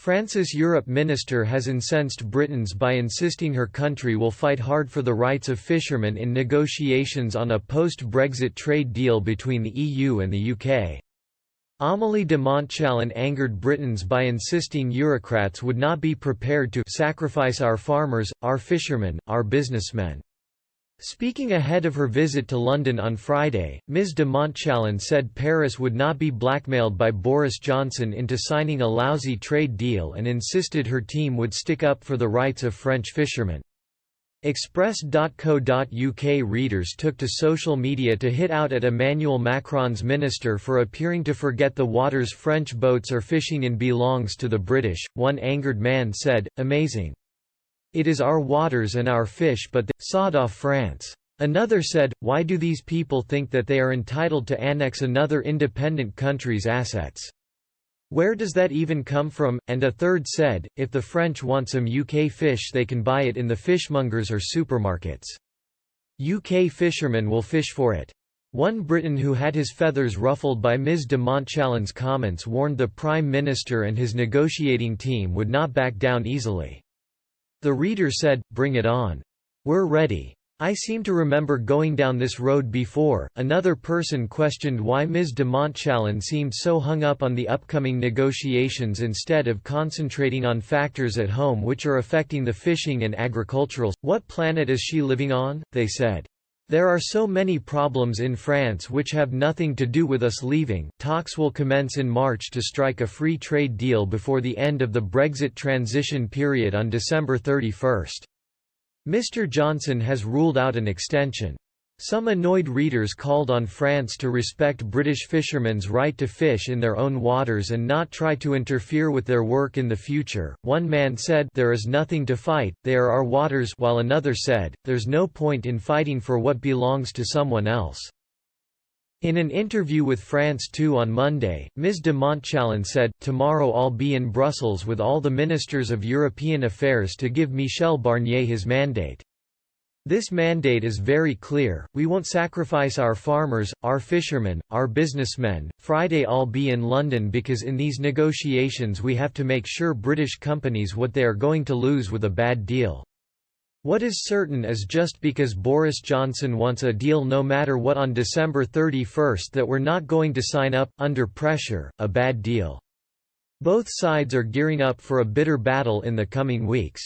France's Europe minister has incensed Britons by insisting her country will fight hard for the rights of fishermen in negotiations on a post-Brexit trade deal between the EU and the UK. Amélie de Montchalin angered Britons by insisting Eurocrats would not be prepared to sacrifice our farmers, our fishermen, our businessmen. Speaking ahead of her visit to London on Friday, Ms de Montchalin said Paris would not be blackmailed by Boris Johnson into signing a lousy trade deal and insisted her team would stick up for the rights of French fishermen. Express.co.uk readers took to social media to hit out at Emmanuel Macron's minister for appearing to forget the waters French boats are fishing in belongs to the British. One angered man said, "Amazing. It is our waters and our fish, but they sawed off France." Another said, "Why do these people think that they are entitled to annex another independent country's assets? Where does that even come from?" And a third said, "If the French want some UK fish they can buy it in the fishmongers or supermarkets. UK fishermen will fish for it." One Briton who had his feathers ruffled by Ms de Montchalin's comments warned the Prime Minister and his negotiating team would not back down easily. The reader said, "Bring it on. We're ready. I seem to remember going down this road before." Another person questioned why Ms de Montchalin seemed so hung up on the upcoming negotiations instead of concentrating on factors at home which are affecting the fishing and agricultural. "What planet is she living on?" they said. "There are so many problems in France which have nothing to do with us leaving." Talks will commence in March to strike a free trade deal before the end of the Brexit transition period on December 31. Mr Johnson has ruled out an extension. Some annoyed readers called on France to respect British fishermen's right to fish in their own waters and not try to interfere with their work in the future. One man said, "There is nothing to fight, they are our waters," while another said, "There's no point in fighting for what belongs to someone else." In an interview with France 2 on Monday, Ms de Montchalin said, "Tomorrow I'll be in Brussels with all the ministers of European affairs to give Michel Barnier his mandate. This mandate is very clear: we won't sacrifice our farmers, our fishermen, our businessmen." Friday I'll be in London because in these negotiations we have to make sure British companies what they are going to lose with a bad deal. What is certain is just because Boris Johnson wants a deal no matter what on December 31 that we're not going to sign up, under pressure, a bad deal. Both sides are gearing up for a bitter battle in the coming weeks.